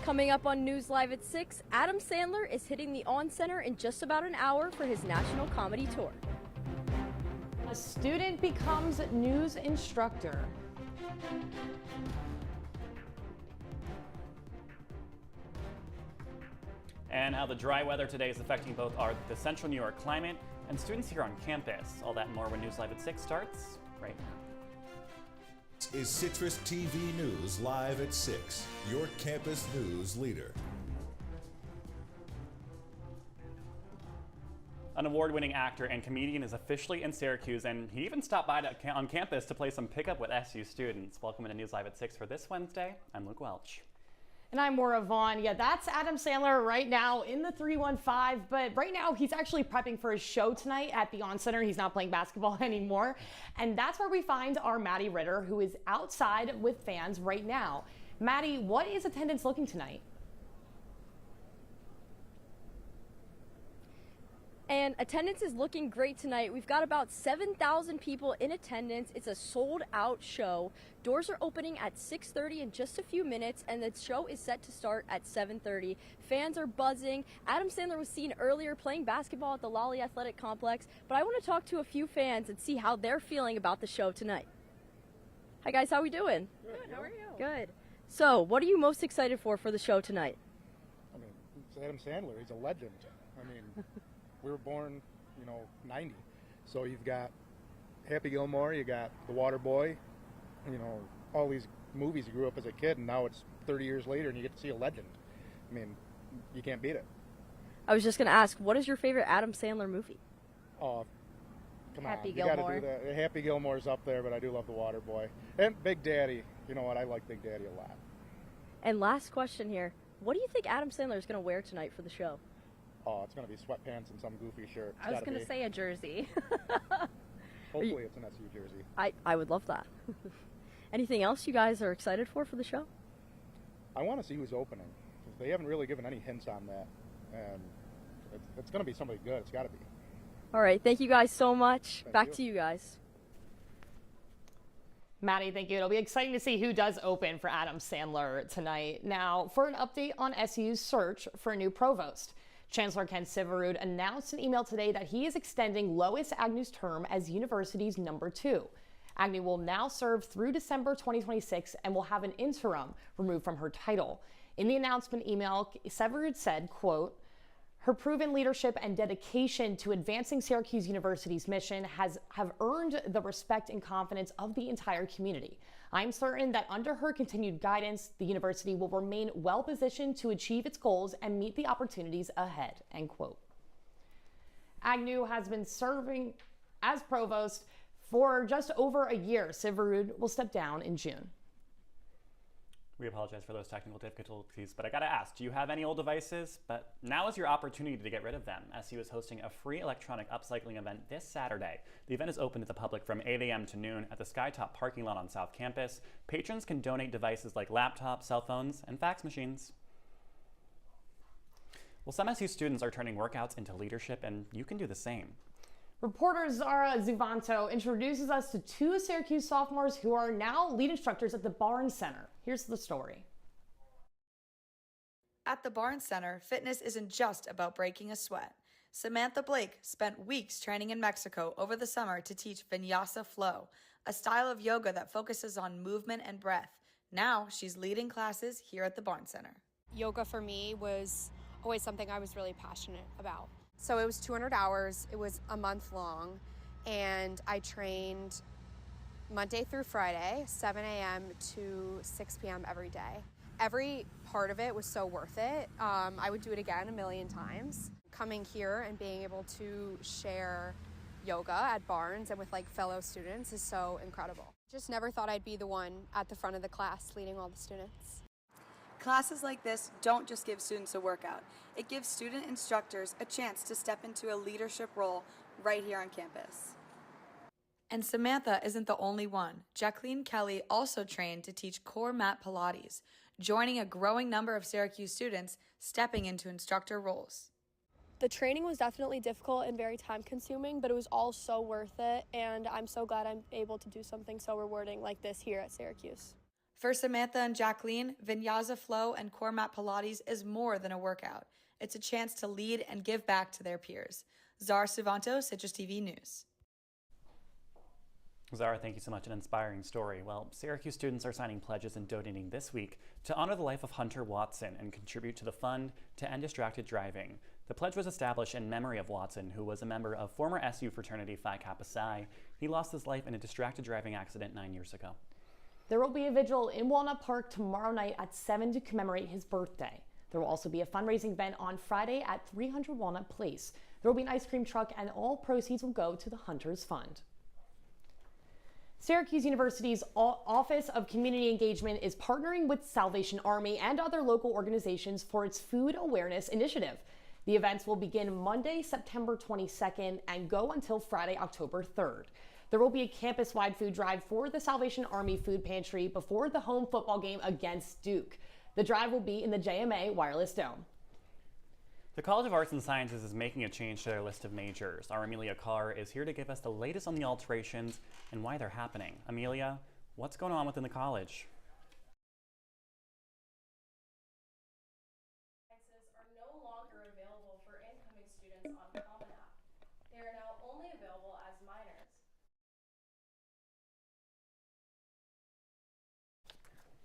Coming up on News Live at 6, Adam Sandler is hitting the On Center in just about an hour for his national comedy tour. A student becomes news instructor. And how the dry weather today is affecting both the central New York climate and students here on campus. All that and more when News Live at 6 starts right now. Is CitrusTV News Live at 6, your campus news leader. An award-winning actor and comedian is officially in Syracuse, and he even stopped by on campus to play some pickup with SU students. Welcome to News Live at 6 for this Wednesday. I'm Luke Welch. And I'm Moira Vaughan. Yeah, that's Adam Sandler right now in the 315, but right now he's actually prepping for his show tonight at the On Center. He's not playing basketball anymore. And that's where we find our Maddie Ritter, who is outside with fans right now. Maddie, what is attendance looking tonight? And attendance is looking great tonight. We've got about 7,000 people in attendance. It's a sold-out show. Doors are opening at 6:30 in just a few minutes, and the show is set to start at 7:30. Fans are buzzing. Adam Sandler was seen earlier playing basketball at the Lolly Athletic Complex, but I want to talk to a few fans and see how they're feeling about the show tonight. Hi guys, how we doing? Good, how are you? Good. So, what are you most excited for the show tonight? I mean, it's Adam Sandler. He's a legend. I mean, we were born, 90. So you've got Happy Gilmore, you got The Water Boy, all these movies you grew up as a kid, and now it's 30 years later and you get to see a legend. I mean, you can't beat it. I was just going to ask, what is your favorite Adam Sandler movie? Oh, come on. Happy You got to Gilmore. do that. Happy Gilmore's up there, but I do love The Water Boy. And Big Daddy. You know what? I like Big Daddy a lot. And last question here. What do you think Adam Sandler is going to wear tonight for the show? Oh, it's going to be sweatpants and some goofy shirt. I was going to say a jersey. Hopefully it's an SU jersey. I would love that. Anything else you guys are excited for the show? I want to see who's opening. They haven't really given any hints on that. And it's going to be somebody good. It's got to be. All right. Thank you guys so much. Thank Back you. to you guys. Maddie, thank you. It'll be exciting to see who does open for Adam Sandler tonight. Now, for an update on SU's search for a new provost. Chancellor Ken Syverud announced an email today that he is extending Lois Agnew's term as university's number 2. Agnew will now serve through December 2026 and will have an interim removed from her title. In the announcement email, Syverud said, quote, "Her proven leadership and dedication to advancing Syracuse University's mission have earned the respect and confidence of the entire community. I'm certain that under her continued guidance, the university will remain well positioned to achieve its goals and meet the opportunities ahead," end quote. Agnew has been serving as provost for just over a year. Syverud will step down in June. We apologize for those technical difficulties, but I gotta ask, do you have any old devices? But now is your opportunity to get rid of them. SU is hosting a free electronic upcycling event this Saturday. The event is open to the public from 8 a.m. to noon at the Skytop parking lot on South Campus. Patrons can donate devices like laptops, cell phones, and fax machines. Well, some SU students are turning workouts into leadership, and you can do the same. Reporter Zara Zuvanto introduces us to 2 Syracuse sophomores who are now lead instructors at the Barnes Center. Here's the story. At the Barnes Center, fitness isn't just about breaking a sweat. Samantha Blake spent weeks training in Mexico over the summer to teach Vinyasa Flow, a style of yoga that focuses on movement and breath. Now she's leading classes here at the Barnes Center. Yoga for me was always something I was really passionate about. So it was 200 hours, it was a month long, and I trained Monday through Friday, 7 a.m. to 6 p.m. every day. Every part of it was so worth it. I would do it again a million times. Coming here and being able to share yoga at Barnes and with fellow students is so incredible. Just never thought I'd be the one at the front of the class leading all the students. Classes like this don't just give students a workout. It gives student instructors a chance to step into a leadership role right here on campus. And Samantha isn't the only one. Jacqueline Kelly also trained to teach core mat Pilates, joining a growing number of Syracuse students stepping into instructor roles. The training was definitely difficult and very time-consuming, but it was all so worth it, and I'm so glad I'm able to do something so rewarding like this here at Syracuse. For Samantha and Jacqueline, Vinyasa Flow and Core Mat Pilates is more than a workout. It's a chance to lead and give back to their peers. Zara Suvanto, CitrusTV News. Zara, thank you so much. An inspiring story. Well, Syracuse students are signing pledges and donating this week to honor the life of Hunter Watson and contribute to the fund to end distracted driving. The pledge was established in memory of Watson, who was a member of former SU fraternity Phi Kappa Psi. He lost his life in a distracted driving accident 9 years ago. There will be a vigil in Walnut Park tomorrow night at 7 to commemorate his birthday. There will also be a fundraising event on Friday at 300 Walnut Place. There will be an ice cream truck, and all proceeds will go to the Hunters Fund. Syracuse University's Office of Community Engagement is partnering with Salvation Army and other local organizations for its Food Awareness Initiative. The events will begin Monday, September 22nd and go until Friday, October 3rd. There will be a campus-wide food drive for the Salvation Army Food Pantry before the home football game against Duke. The drive will be in the JMA Wireless Dome. The College of Arts and Sciences is making a change to their list of majors. Our Amelia Carr is here to give us the latest on the alterations and why they're happening. Amelia, what's going on within the college? Are no longer available for incoming students on Common App. They are now only available as minors.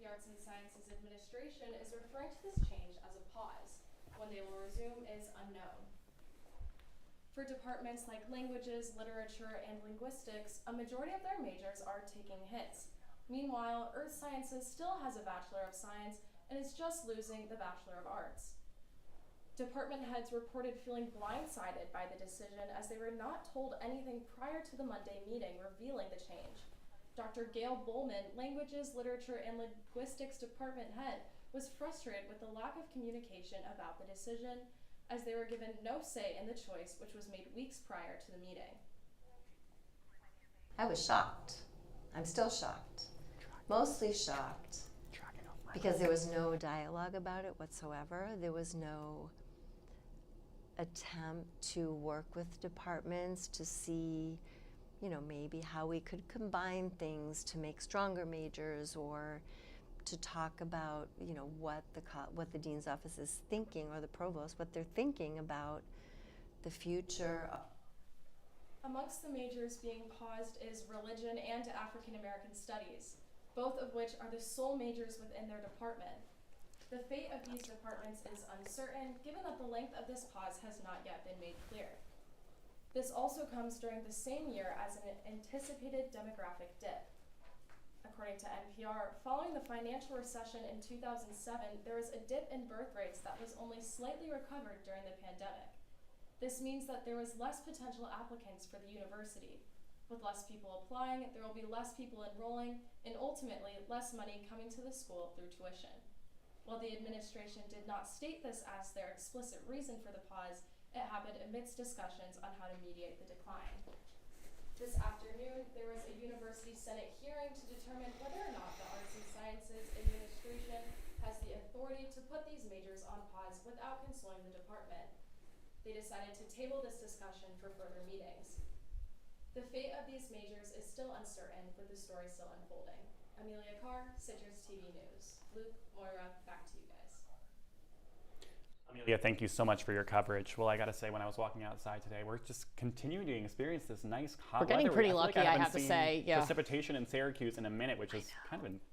The Arts and Sciences Administration is referring to this change as a pause. When they will resume is unknown. For departments like languages, literature, and linguistics, a majority of their majors are taking hits. Meanwhile, Earth Sciences still has a Bachelor of Science and is just losing the Bachelor of Arts. Department heads reported feeling blindsided by the decision as they were not told anything prior to the Monday meeting revealing the change. Dr. Gail Bowman, Languages, Literature, and Linguistics Department head, was frustrated with the lack of communication about the decision, as they were given no say in the choice, which was made weeks prior to the meeting. I was shocked. I'm still shocked. Mostly shocked because there was no dialogue about it whatsoever. There was no attempt to work with departments to see, maybe how we could combine things to make stronger majors, or to talk about, what the dean's office is thinking, or the provost, what they're thinking about the future. Amongst the majors being paused is religion and African American studies, both of which are the sole majors within their department. The fate of these departments is uncertain, given that the length of this pause has not yet been made clear. This also comes during the same year as an anticipated demographic dip. According to NPR, following the financial recession in 2007, there was a dip in birth rates that was only slightly recovered during the pandemic. This means that there was less potential applicants for the university. With less people applying, there will be less people enrolling, and ultimately less money coming to the school through tuition. While the administration did not state this as their explicit reason for the pause, it happened amidst discussions on how to mediate the decline. This afternoon, there was a University Senate hearing to determine whether or not the Arts and Sciences Administration has the authority to put these majors on pause without consulting the department. They decided to table this discussion for further meetings. The fate of these majors is still uncertain, with the story still unfolding. Amelia Carr, CitrusTV News. Luke, Moira, back to you guys. Amelia, thank you so much for your coverage. Well, I gotta say, when I was walking outside today, we're just continuing to experience this nice hot weather. We're getting pretty lucky, I have to seen say. Yeah. Precipitation in Syracuse in a minute, which is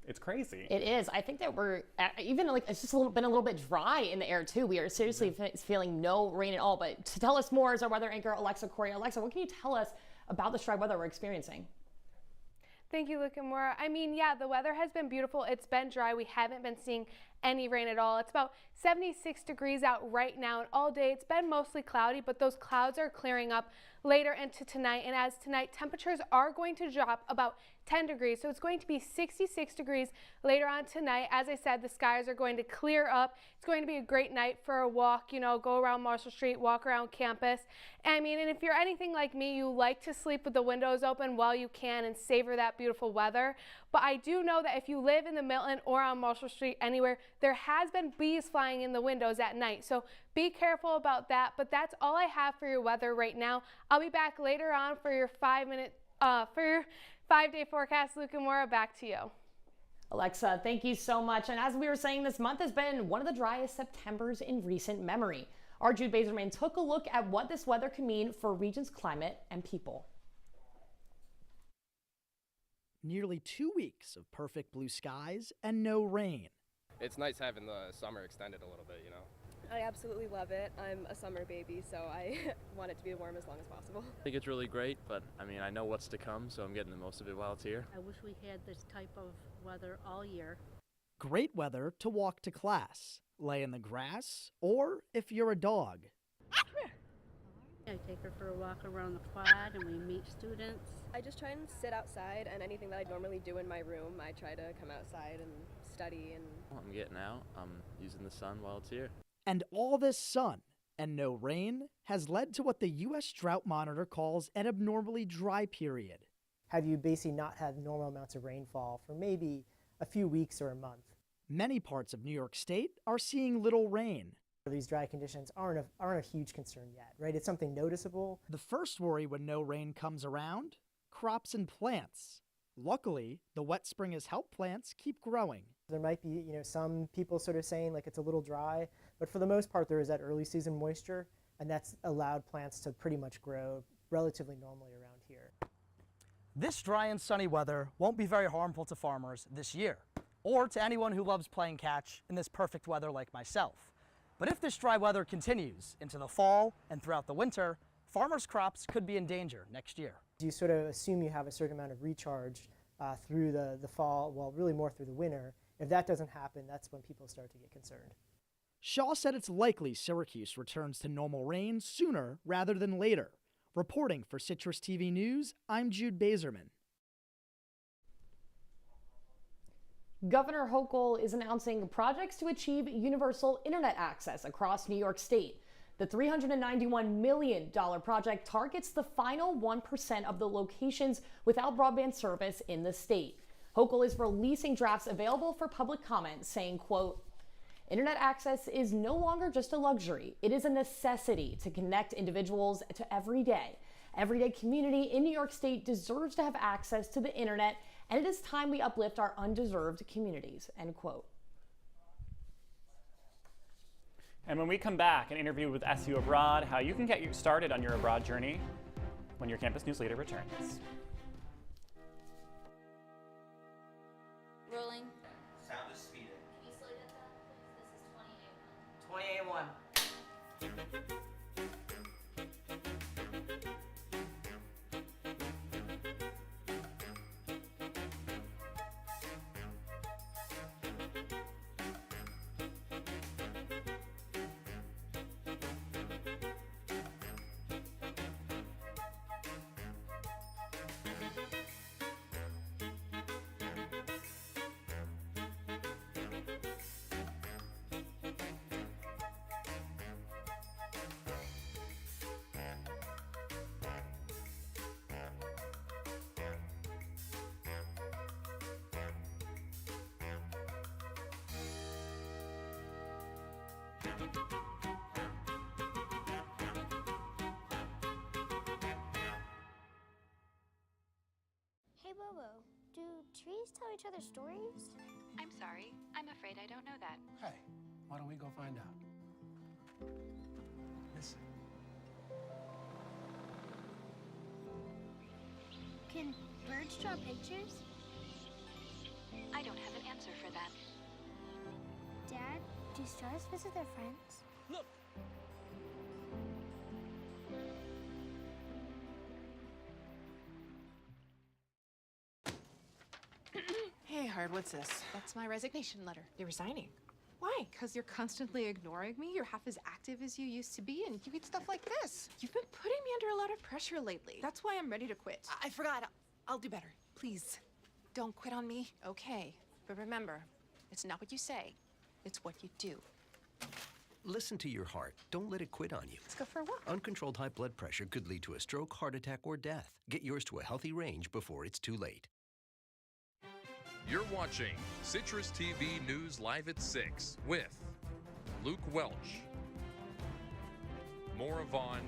it's crazy. It is. I think that we're it's just been a little bit dry in the air too. We are seriously feeling no rain at all. But to tell us more is our weather anchor, Korrie. Alexa, what can you tell us about this dry weather we're experiencing? Thank you, Luke and Moira. Yeah, the weather has been beautiful. It's been dry. We haven't been seeing any rain at all. It's about 76 degrees out right now, and all day it's been mostly cloudy, but those clouds are clearing up later into tonight. And as tonight, temperatures are going to drop about 10 degrees. So it's going to be 66 degrees later on tonight. As I said, the skies are going to clear up. It's going to be a great night for a walk, go around Marshall Street, walk around campus. And if you're anything like me, you like to sleep with the windows open while you can and savor that beautiful weather. But I do know that if you live in the Milton or on Marshall Street anywhere, there has been bees flying in the windows at night. So be careful about that. But that's all I have for your weather right now. I'll be back later on for your 5-day forecast. Luke and Moira, back to you. Alexa, thank you so much. And as we were saying, this month has been one of the driest Septembers in recent memory. Our Jude Bazerman took a look at what this weather can mean for region's climate and people. Nearly 2 weeks of perfect blue skies and no rain. It's nice having the summer extended a little bit, you know. I absolutely love it. I'm a summer baby, so I want it to be warm as long as possible. I think it's really great, but I mean, I know what's to come, so I'm getting the most of it while it's here. I wish we had this type of weather all year. Great weather to walk to class, lay in the grass, or if you're a dog. I take her for a walk around the quad and we meet students. I just try and sit outside, and anything that I'd normally do in my room, I try to come outside and study. And I'm getting out. I'm using the sun while it's here. And all this sun and no rain has led to what the U.S. Drought Monitor calls an abnormally dry period. Have you basically not had normal amounts of rainfall for maybe a few weeks or a month? Many parts of New York State are seeing little rain. These dry conditions aren't a huge concern yet, right? It's something noticeable. The first worry when no rain comes around, crops and plants. Luckily, the wet spring has helped plants keep growing. There might be, some people sort of saying like it's a little dry, but for the most part there is that early season moisture, and that's allowed plants to pretty much grow relatively normally around here. This dry and sunny weather won't be very harmful to farmers this year, or to anyone who loves playing catch in this perfect weather like myself. But if this dry weather continues into the fall and throughout the winter, farmers' crops could be in danger next year. You sort of assume you have a certain amount of recharge through the fall, well, really more through the winter. If that doesn't happen, that's when people start to get concerned. Shaw said it's likely Syracuse returns to normal rain sooner rather than later. Reporting for Citrus TV News, I'm Jude Bazerman. Governor Hochul is announcing projects to achieve universal internet access across New York State. The $391 million project targets the final 1% of the locations without broadband service in the state. Hochul is releasing drafts available for public comment, saying, quote, "Internet access is no longer just a luxury. It is a necessity to connect individuals to everyday. Everyday community in New York State deserves to have access to the internet, and it is time we uplift our undeserved communities," end quote. And when we come back, an interview with SU Abroad, how you can get you started on your abroad journey when your campus news leader returns. Rolling. Sound is speeding. Can you slow down that, please? This is 20A1. 20A1. Hey Bobo, do trees tell each other stories? I'm sorry, I'm afraid I don't know that. Hey, why don't we go find out? Listen. Can birds draw pictures? I don't have an answer for that. Dad, do stars visit their friends? Look! Hey, Hard, what's this? That's my resignation letter. You're resigning. Why? Because you're constantly ignoring me. You're half as active as you used to be, and you get stuff like this. You've been putting me under a lot of pressure lately. That's why I'm ready to quit. I forgot. I'll do better. Please, don't quit on me. Okay, but remember, it's not what you say, it's what you do. Listen to your heart. Don't let it quit on you. Let's go for a walk. Uncontrolled high blood pressure could lead to a stroke, heart attack, or death. Get yours to a healthy range before it's too late. You're watching Citrus TV News Live at 6 with Luke Welch, Moira Vaughan,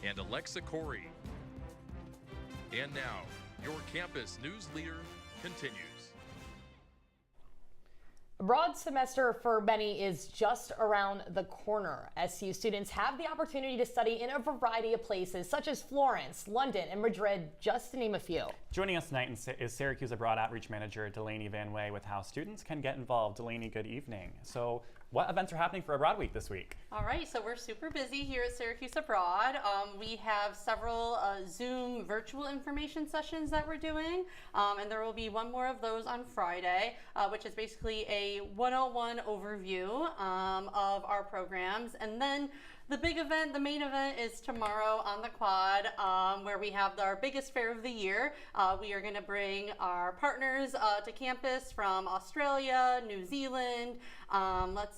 and Alexa Korrie. And now, your campus news leader, continues. Abroad semester for many is just around the corner. SU students have the opportunity to study in a variety of places, such as Florence, London, and Madrid, just to name a few. Joining us tonight is Syracuse Abroad Outreach Manager Delaney Van Way with how students can get involved. Delaney, good evening. So what events are happening for Abroad Week this week? All right, so we're super busy here at Syracuse Abroad. We have several Zoom virtual information sessions that we're doing, and there will be one more of those on Friday, which is basically a 101 overview of our programs. And then the big event, the main event, is tomorrow on the quad, where we have our biggest fair of the year. We are going to bring our partners to campus from Australia, New Zealand,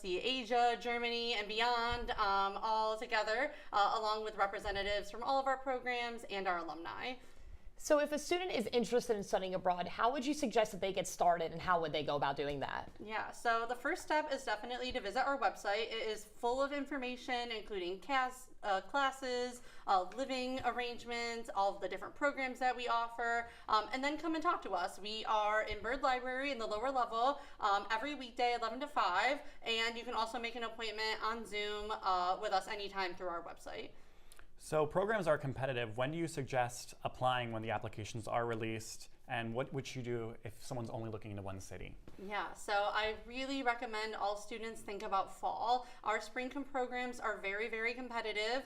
Asia, Germany, and beyond, all together, along with representatives from all of our programs and our alumni. So if a student is interested in studying abroad, how would you suggest that they get started, and how would they go about doing that? Yeah, so the first step is definitely to visit our website. It is full of information, including classes, living arrangements, all of the different programs that we offer, and then come and talk to us. We are in Bird Library in the lower level every weekday 11 to 5, and you can also make an appointment on Zoom with us anytime through our website. So programs are competitive. When do you suggest applying when the applications are released? And what would you do if someone's only looking into one city? Yeah, so I really recommend all students think about fall. Our spring programs are very, very competitive.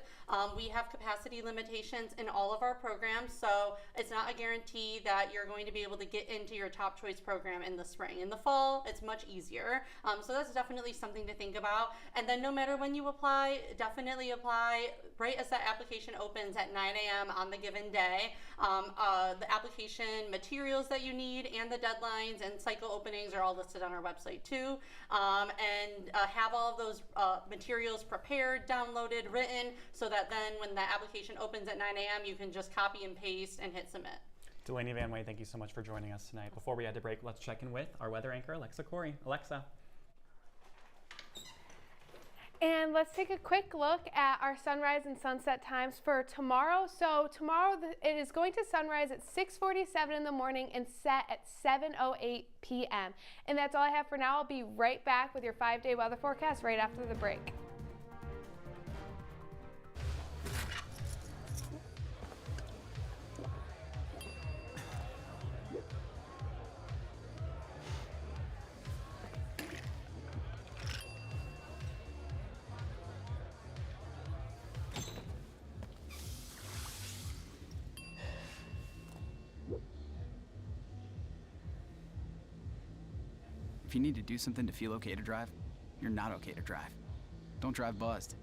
We have capacity limitations in all of our programs, so it's not a guarantee that you're going to be able to get into your top choice program in the spring. In the fall, it's much easier. So that's definitely something to think about. And then no matter when you apply, definitely apply right as that application opens at 9 a.m. on the given day. The application materials that you need and the deadlines and cycle openings are all listed on our website too, and have all of those materials prepared, downloaded, written, so that then when the application opens at 9 a.m. you can just copy and paste and hit submit. Delaney Van Way, thank you so much for joining us tonight. Before we head to break, let's check in with our weather anchor, Korrie. Alexa. And let's take a quick look at our sunrise and sunset times for tomorrow. So tomorrow it is going to sunrise at 6:47 in the morning and set at 7:08 p.m. And that's all I have for now. I'll be right back with your 5-day weather forecast right after the break. If you need to do something to feel okay to drive, you're not okay to drive. Don't drive buzzed.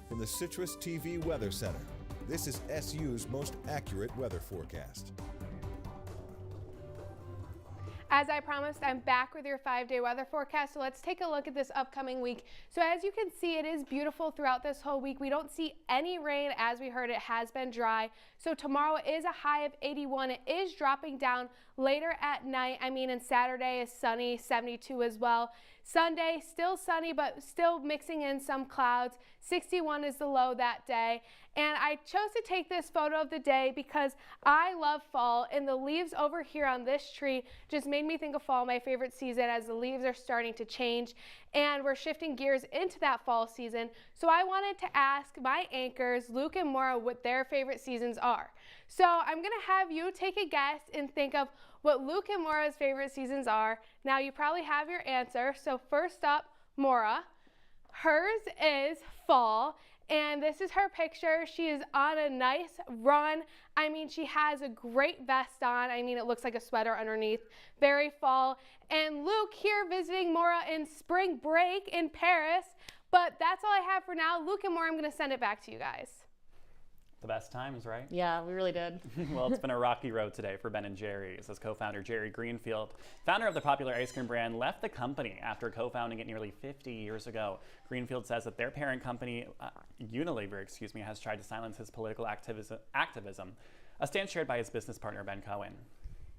From the CitrusTV Weather Center, this is SU's most accurate weather forecast. As I promised, I'm back with your 5-day weather forecast, so let's take a look at this upcoming week. So as you can see, it is beautiful throughout this whole week. We don't see any rain. As we heard, it has been dry. So tomorrow is a high of 81. It is dropping down later at night. And Saturday is sunny, 72 as well. Sunday, still sunny, but still mixing in some clouds. 61 is the low that day. And I chose to take this photo of the day because I love fall, and the leaves over here on this tree just made made me think of fall, my favorite season, as the leaves are starting to change and we're shifting gears into that fall season. So I wanted to ask my anchors, Luke and Moira, what their favorite seasons are. So I'm going to have you take a guess and think of what Luke and Moira's favorite seasons are. Now you probably have your answer. So first up, Moira. Hers is fall, and this is her picture. She is on a nice run. I mean, she has a great vest on. I mean, it looks like a sweater underneath. Very fall. And Luke here visiting Moira in spring break in Paris. But that's all I have for now. Luke and Moira, I'm going to send it back to you guys. The best times, right? Yeah, we really did. Well, it's been a rocky road today for Ben & Jerry's, as co-founder Jerry Greenfield, founder of the popular ice cream brand, left the company after co-founding it nearly 50 years ago. Greenfield says that their parent company, Unilever, has tried to silence his political activism, a stance shared by his business partner, Ben Cohen.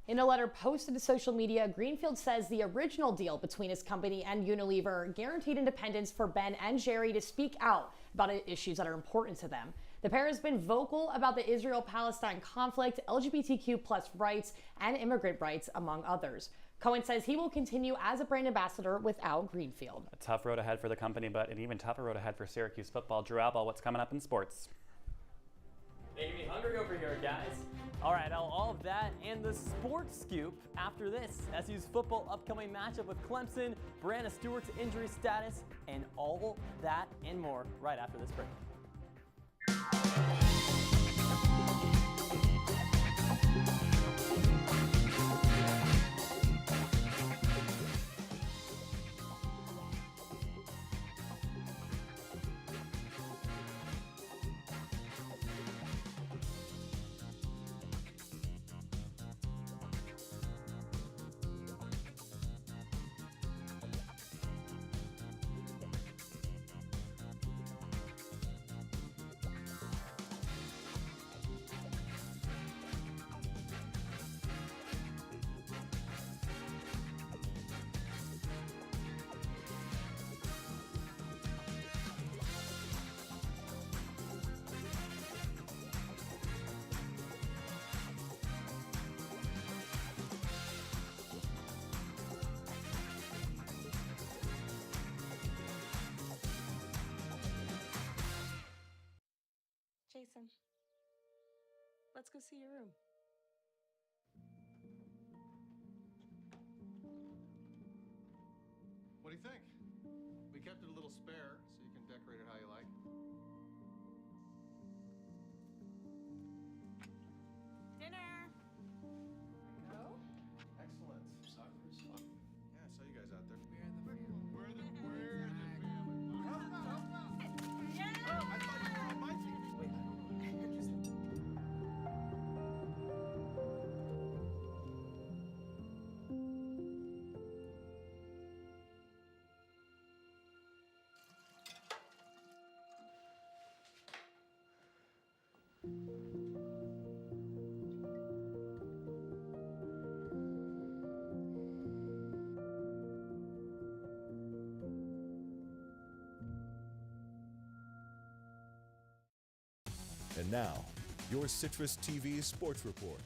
In a letter posted to social media, Greenfield says the original deal between his company and Unilever guaranteed independence for Ben and Jerry to speak out about issues that are important to them. The pair has been vocal about the Israel-Palestine conflict, LGBTQ+ rights, and immigrant rights, among others. Cohen says he will continue as a brand ambassador without Greenfield. A tough road ahead for the company, but an even tougher road ahead for Syracuse football. Drew Alba, what's coming up in sports? Making me hungry over here, guys. All right, all of that and the sports scoop after this. SU's football upcoming matchup with Clemson, Brianna Stewart's injury status, and all that and more right after this break. Jason, let's go see your room. What do you think? We kept it a little spare, so you can decorate it how you like. Dinner! Go? Excellent. Soccer's fun. Yeah, I saw you guys out there. We're the family. Yeah! Oh, I thought you were on my team. Wait, And now, your Citrus TV Sports Report.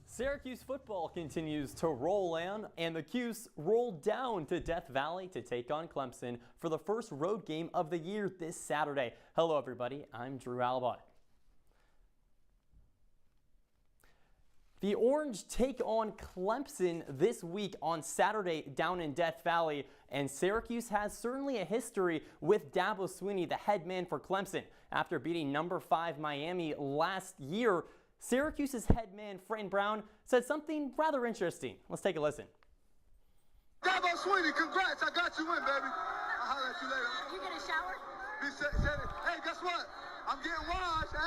Syracuse football continues to roll in, and the Cuse roll down to Death Valley to take on Clemson for the first road game of the year this Saturday. Hello, everybody. I'm Drew Alba. The Orange take on Clemson this week on Saturday down in Death Valley, and Syracuse has certainly a history with Dabo Swinney, the head man for Clemson. After beating number 5 Miami last year, Syracuse's head man, Fran Brown, said something rather interesting. Let's take a listen. Dabo Swinney, congrats. I got you in, baby. I'll holler at you later. You get a shower? Hey, guess what? I'm getting washed. Hey!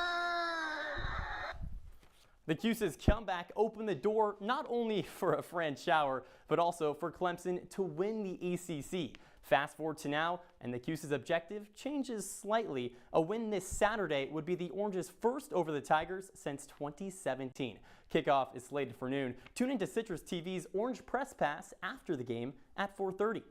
The Cuse's comeback opened the door not only for a Fran shower, but also for Clemson to win the ACC. Fast forward to now, and the Cuse's objective changes slightly. A win this Saturday would be the Orange's first over the Tigers since 2017. Kickoff is slated for noon. Tune into Citrus TV's Orange Press Pass after the game at 4:30.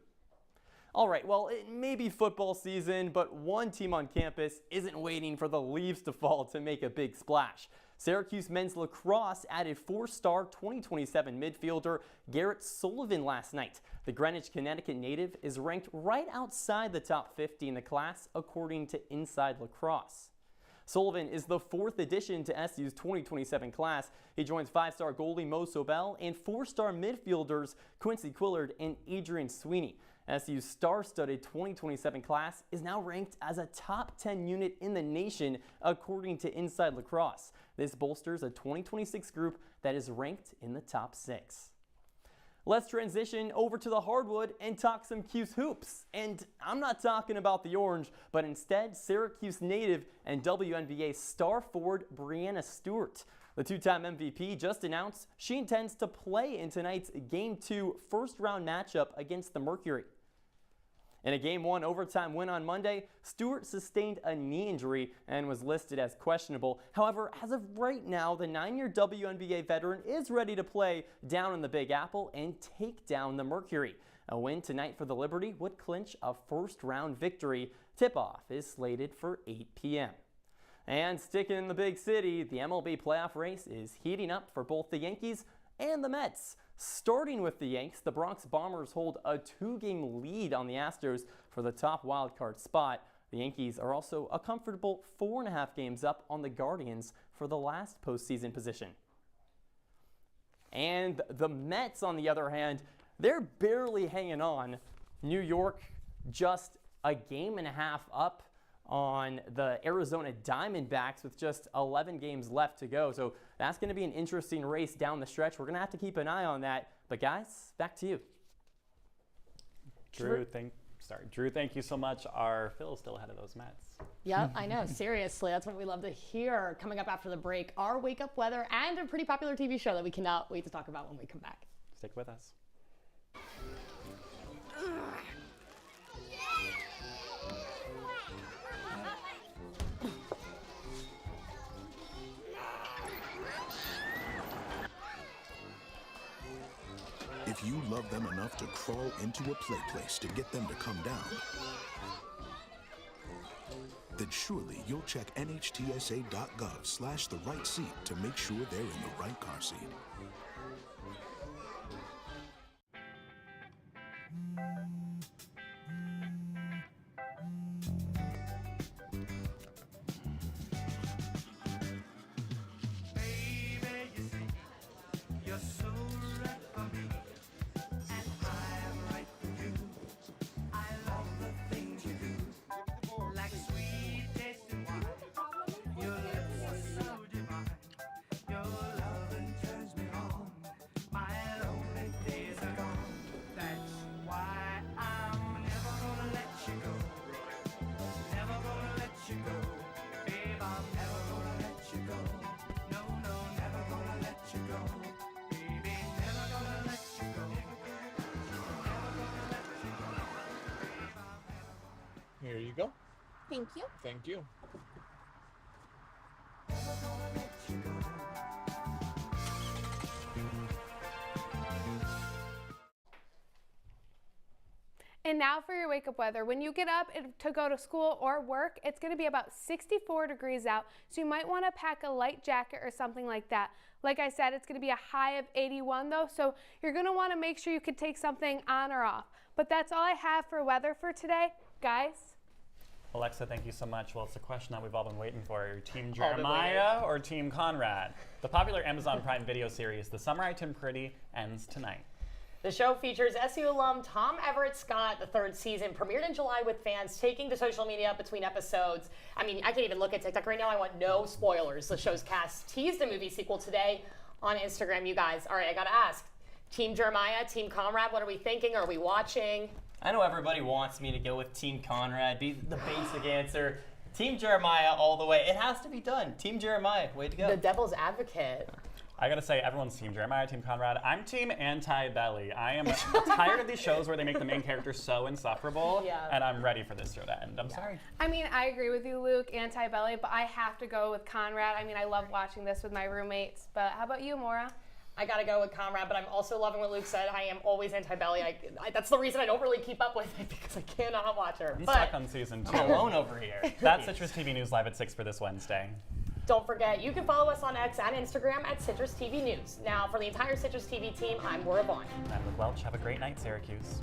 All right, well, it may be football season, but one team on campus isn't waiting for the leaves to fall to make a big splash. Syracuse men's lacrosse added 4-star 2027 midfielder Garrett Sullivan last night. The Greenwich, Connecticut native is ranked right outside the top 50 in the class, according to Inside Lacrosse. Sullivan is the 4th addition to SU's 2027 class. He joins 5-star goalie Mo Sobel and 4-star midfielders Quincy Quillard and Adrian Sweeney. SU's star-studded 2027 class is now ranked as a top 10 unit in the nation, according to Inside Lacrosse. This bolsters a 2026 group that is ranked in the top 6. Let's transition over to the hardwood and talk some Cuse hoops. And I'm not talking about the Orange, but instead Syracuse native and WNBA star forward Brianna Stewart. The two-time MVP just announced she intends to play in tonight's Game 2 first-round matchup against the Mercury. In a Game 1 overtime win on Monday, Stewart sustained a knee injury and was listed as questionable. However, as of right now, the 9-year WNBA veteran is ready to play down in the Big Apple and take down the Mercury. A win tonight for the Liberty would clinch a first-round victory. Tip-off is slated for 8 p.m. And sticking in the big city, the MLB playoff race is heating up for both the Yankees and the Mets. Starting with the Yanks, the Bronx Bombers hold a 2-game lead on the Astros for the top wildcard spot. The Yankees are also a comfortable 4.5 games up on the Guardians for the last postseason position. And the Mets, on the other hand, they're barely hanging on. New York just a game and a half up on the Arizona Diamondbacks with just 11 games left to go. So that's going to be an interesting race down the stretch. We're going to have to keep an eye on that. But guys, back to you. Drew, thank you so much. Our Phil's still ahead of those Mets. Yep, I know. Seriously, that's what we love to hear. Coming up after the break, our wake up weather and a pretty popular TV show that we cannot wait to talk about when we come back. Stick with us. If you love them enough to crawl into a play place to get them to come down, then surely you'll check nhtsa.gov/the-right seat to make sure they're in the right car seat. Here you go. Thank you. Thank you. And now for your wake up weather. When you get up to go to school or work, it's going to be about 64 degrees out, so you might want to pack a light jacket or something like that. Like I said, it's going to be a high of 81 though, so you're going to want to make sure you can take something on or off. But that's all I have for weather for today, guys. Alexa, thank you so much. Well, it's a question that we've all been waiting for. Are you Team Jeremiah or Team Conrad? The popular Amazon Prime Video series, The Summer I Turned Pretty, ends tonight. The show features SU alum Tom Everett Scott. The 3rd season premiered in July with fans taking to social media between episodes. I mean, I can't even look at TikTok right now. I want no spoilers. The show's cast teased a movie sequel today on Instagram, you guys. All right, I gotta ask. Team Jeremiah, Team Conrad, what are we thinking? Are we watching? I know everybody wants me to go with Team Conrad, be the basic answer. Team Jeremiah all the way. It has to be done. Team Jeremiah, way to go. The devil's advocate. I gotta say, everyone's Team Jeremiah, Team Conrad. I'm Team Anti-Belly. I am tired of these shows where they make the main character so insufferable, and I'm ready for this show to end. I'm sorry. I mean, I agree with you, Luke, Anti-Belly, but I have to go with Conrad. I mean, I love watching this with my roommates, but how about you, Moira? I gotta go with Conrad, but I'm also loving what Luke said. I am always anti-Belly. That's the reason I don't really keep up with it, because I cannot watch her. I'm stuck on season 2. I'm alone over here. That's Citrus TV News Live at 6 for this Wednesday. Don't forget, you can follow us on X and Instagram at Citrus TV News. Now, for the entire Citrus TV team, I'm Moira Vaughan. I'm Luke Welch. Have a great night, Syracuse.